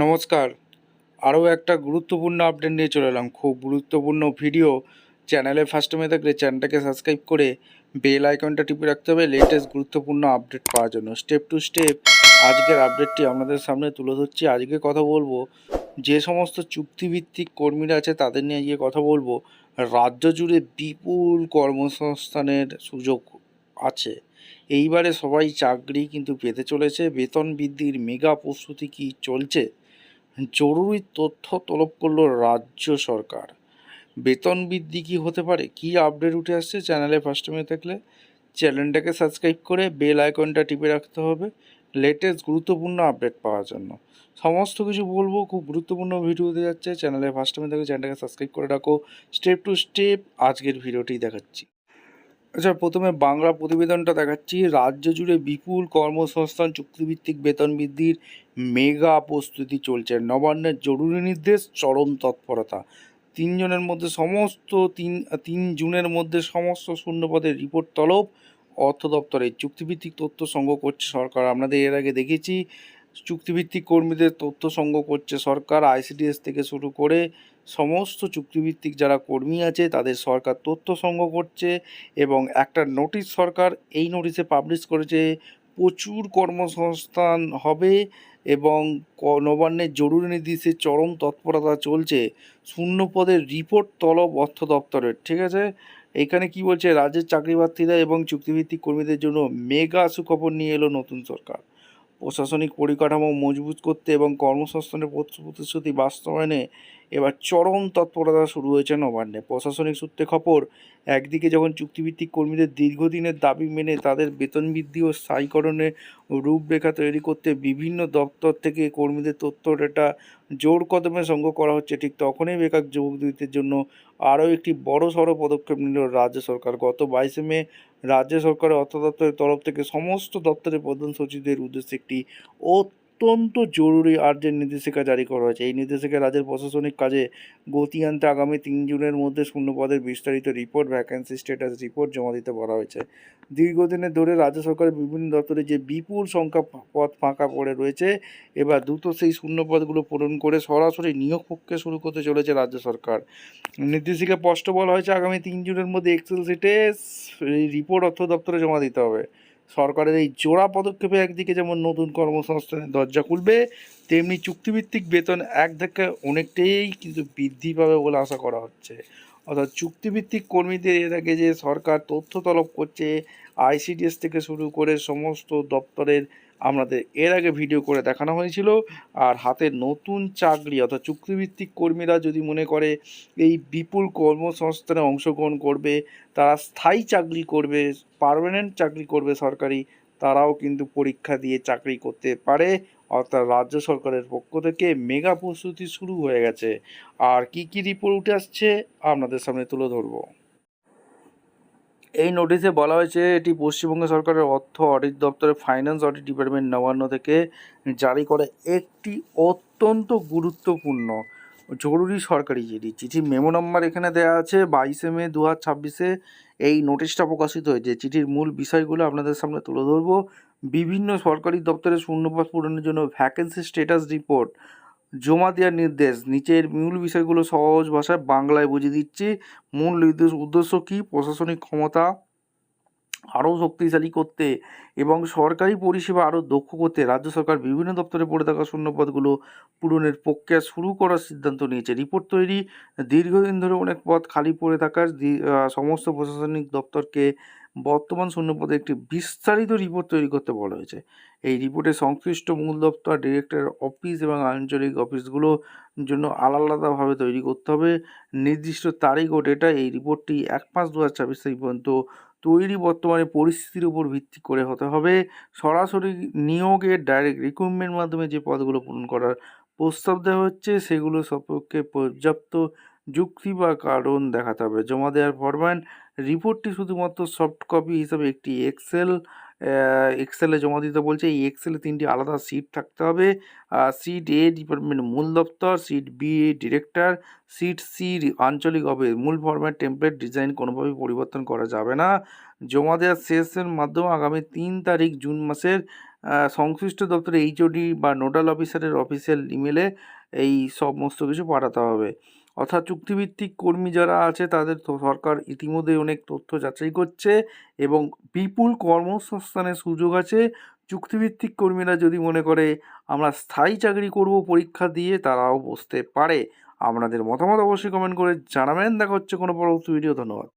নমস্কার। আরও একটা গুরুত্বপূর্ণ আপডেট নিয়ে চলে এলাম। খুব গুরুত্বপূর্ণ ভিডিও। চ্যানেলে ফার্স্ট টাইমে থাকলে চ্যানেলটাকে সাবস্ক্রাইব করে বেল আইকনটা টিপে রাখতে হবে লেটেস্ট গুরুত্বপূর্ণ আপডেট পাওয়ার জন্য। স্টেপ টু স্টেপ আজকের আপডেটটি আপনাদের সামনে তুলে ধরছি। আজকে কথা বলবো যে সমস্ত চুক্তিভিত্তিক কর্মীরা আছে তাদের নিয়ে আজকে কথা বলবো। রাজ্য জুড়ে বিপুল কর্মসংস্থানের সুযোগ আছে। এইবারে সবাই চাকরি কিন্তু পেতে চলেছে। বেতন বৃদ্ধির মেগা প্রস্তুতি কি চলছে? জরুরি তথ্য তলব করলো রাজ্য সরকার। বেতন বৃদ্ধি কি হতে পারে, কি আপডেট উঠে আসছে? চ্যানেলে ফার্স্ট টাইমে থাকলে চ্যানেলটাকে সাবস্ক্রাইব করে বেল আইকনটা টিপে রাখতে হবে লেটেস্ট গুরুত্বপূর্ণ আপডেট পাওয়ার জন্য। সমস্ত কিছু বলবো, খুব গুরুত্বপূর্ণ ভিডিও হতে যাচ্ছে। চ্যানেলে ফার্স্ট টাইমে থাকলে চ্যানেলটাকে সাবস্ক্রাইব করে রাখো। স্টেপ টু স্টেপ আজকের ভিডিওটি দেখাচ্ছি। আচ্ছা, প্রথমে বাংলা প্রতিবেদনটা দেখাচ্ছি। রাজ্য জুড়ে বিপুল কর্মসংস্থান চুক্তিভিত্তিক বেতন বৃদ্ধির মেগা প্রস্তুতি চলছে। নবান্নের জরুরি নির্দেশ, চরম তৎপরতা। 3 জুনের মধ্যে সমস্ত শূন্যপদের রিপোর্ট তলব অর্থ দপ্তরে। চুক্তিভিত্তিক তথ্য সংগ্রহ করছে সরকার। আপনাদের এর আগে দেখেছি চুক্তিভিত্তিক কর্মীদের তথ্য সংগ্রহ করছে সরকার। আইসিডিএস থেকে শুরু করে সমস্ত চুক্তিভিত্তিক যারা কর্মী আছে তাদের সরকার তথ্য সংগ্রহ করছে এবং একটা নোটিশ সরকার এই নোটিশে পাবলিশ করেছে। প্রচুর কর্মসংস্থান হবে এবং নবান্নের জরুরি নির্দেশে চরম তৎপরতা চলছে। শূন্য পদের রিপোর্ট তলব অর্থ দপ্তরের। ঠিক আছে, এখানে কি বলছে? রাজ্যের চাকরি প্রার্থীরা এবং চুক্তিভিত্তিক কর্মীদের জন্য মেগা সুখবর নিয়ে এলো নতুন সরকার। প্রশাসনিক পরিকাঠামো মজবুত করতে এবং কর্মসংস্থানের প্রতিশ্রুতি বাস্তবায়নে এবার চরম তৎপরতা শুরু হয়েছে নবান্নে। প্রশাসনিক সূত্রে খবর, একদিকে যখন চুক্তিভিত্তিক কর্মীদের দীর্ঘদিনের দাবি মেনে তাদের বেতন বৃদ্ধি ও স্থায়ীকরণের রূপরেখা তৈরি করতে বিভিন্ন দপ্তর থেকে কর্মীদের তথ্য ডেটা জোর কদমে সংগ্রহ করা হচ্ছে, ঠিক তখনই বেকার যুবকদের জন্য আরও একটি বড়সড় পদক্ষেপ নিল রাজ্য সরকার। গত 22শে মে রাজ্য সরকারের অর্থ দপ্তরের তরফ থেকে সমস্ত দপ্তরের প্রধান সচিবদের উদ্দেশ্যে একটি অত্যন্ত জরুরি আর্জেন্ট নির্দেশিকা জারি করা হয়েছে। এই নির্দেশিকায় রাজ্যের প্রশাসনিক কাজে গতি আনতে আগামী 3 জুনের মধ্যে শূন্য পদের বিস্তারিত রিপোর্ট, ভ্যাকেন্সি স্ট্যাটাস রিপোর্ট জমা দিতে বলা হয়েছে। দীর্ঘদিনের ধরে রাজ্য সরকারের বিভিন্ন দপ্তরে যে বিপুল সংখ্যা পদ ফাঁকা পড়ে রয়েছে, এবার দ্রুত সেই শূন্য পদগুলো পূরণ করে সরাসরি নিয়োগ প্রক্রিয়া শুরু করতে চলেছে রাজ্য সরকার। নির্দেশিকা স্পষ্ট বলা হয়েছে আগামী 3 জুনের মধ্যে এক্সেল শিটে রিপোর্ট অর্থ দপ্তরে জমা দিতে হবে। সরকারের এই জোড়া পদক্ষেপে একদিকে যেমন নতুন কর্মসংস্থানের দরজা খুলবে, তেমনি চুক্তিভিত্তিক বেতন এক ধাক্কায় অনেকটাই কিন্তু বৃদ্ধি পাবে বলে আশা করা হচ্ছে। অর্থাৎ চুক্তিভিত্তিক কর্মীদের এর আগে যে সরকার তথ্য তলব করছে আইসিডিএস থেকে শুরু করে সমস্ত দপ্তরের, আমাদের এর আগে ভিডিও করে দেখানো হয়েছিল। আর হাতে নতুন চাকরি, অর্থাৎ চুক্তিভিত্তিক কর্মীরা যদি মনে করে এই বিপুল কর্মসংস্থানে অংশগ্রহণ করবে, তারা স্থায়ী চাকরি করবে, পার্মানেন্ট চাকরি করবে সরকারি, তারাও কিন্তু পরীক্ষা দিয়ে চাকরি করতে পারে। অর্থাৎ রাজ্য সরকারের পক্ষ থেকে মেগা প্রস্তুতি শুরু হয়ে গেছে। আর কি কি রিপোর্ট উঠে আসছে আপনাদের সামনে তুলে ধরবো। এই নোটিশে বলা হয়েছে এটি পশ্চিমবঙ্গ সরকারের অর্থ অডিট দপ্তরের ফাইন্যান্স অডিট ডিপার্টমেন্ট নবান্ন থেকে জারি করে একটি অত্যন্ত গুরুত্বপূর্ণ জরুরি সরকারি চিঠি। চিঠির মেমো নম্বর এখানে দেওয়া আছে। 22শে মে 2026 এই নোটিশটা প্রকাশিত হয়েছে। চিঠির মূল বিষয়গুলো আপনাদের সামনে তুলে ধরবো। বিভিন্ন সরকারি দপ্তরে শূন্যপদ পূরণের জন্য ভ্যাকেন্সি স্ট্যাটাস রিপোর্ট জমা দেওয়ার নির্দেশ। নিচের মূল বিষয়গুলো সহজ ভাষায় বাংলায় বুঝিয়ে দিচ্ছি। মূল উদ্দেশ্য কী? প্রশাসনিক ক্ষমতা আরও শক্তিশালী করতে এবং সরকারি পরিষেবা আরও দক্ষ করতে রাজ্য সরকার বিভিন্ন দপ্তরে পড়ে থাকা শূন্যপদগুলো পূরণের প্রক্রিয়া শুরু করার সিদ্ধান্ত নিয়েছে। রিপোর্ট তৈরি, দীর্ঘদিন ধরে অনেক পদ খালি পড়ে থাকার সমস্ত প্রশাসনিক দপ্তরকে বর্তমান শূন্যপদে একটি বিস্তারিত রিপোর্ট তৈরি করতে বলা হয়েছে। এই রিপোর্টে সংশ্লিষ্ট মূল দপ্তর, ডিরেক্টরের অফিস এবং আঞ্চলিক অফিসগুলোর জন্য আলাদাভাবে তৈরি করতে হবে। নির্দিষ্ট তারিখ ও ডেটা। এই রিপোর্টটি 1/5/2026 তারিখ পর্যন্ত তৈরি। বর্তমানে পরিস্থিতির উপর ভিত্তি করে হতে হবে। সরাসরি নিয়োগের ডাইরেক্ট রিক্রুটমেন্টের মাধ্যমে যে পদগুলো পূরণ করার প্রস্তাব দেওয়া হচ্ছে সেগুলো সম্পর্কে পর্যাপ্ত যুক্তি বা কারণ দেখাতে হবে। জমা দেওয়ার ফরম্যাট, রিপোর্টটি শুধুমাত্র সফট কপি হিসাবে একটি এক্সেলে জমা দিতে বলছে। এই এক্সেলে 3টি আলাদা সিট থাকতে হবে। সিট এ ডিপার্টমেন্ট মূল দপ্তর, সিট বি ডিরেক্টর, সিট সি আঞ্চলিক অফিস। মূল ফরম্যাট টেমপ্লেট ডিজাইন কোনোভাবেই পরিবর্তন করা যাবে না। জমা দেওয়ার শেষের মাধ্যমে আগামী 3 তারিখ জুন মাসের সংশ্লিষ্ট দপ্তরে এইচওডি বা নোডাল অফিসারের অফিসিয়াল ইমেলে এই সমস্ত কিছু পাঠাতে হবে। অর্থাৎ চুক্তিভিত্তিক কর্মী যারা আছে তাদের তো সরকার ইতিমধ্যেই অনেক তথ্য যাচাই করছে এবং বিপুল কর্মসংস্থানের সুযোগ আছে। চুক্তিভিত্তিক কর্মীরা যদি মনে করে আমরা স্থায়ী চাকরি করব পরীক্ষা দিয়ে, তারাও বসতে পারে। আপনাদের মতামত অবশ্যই কমেন্ট করে জানাবেন। দেখা হচ্ছে কোনো পরবর্তী ভিডিও। ধন্যবাদ।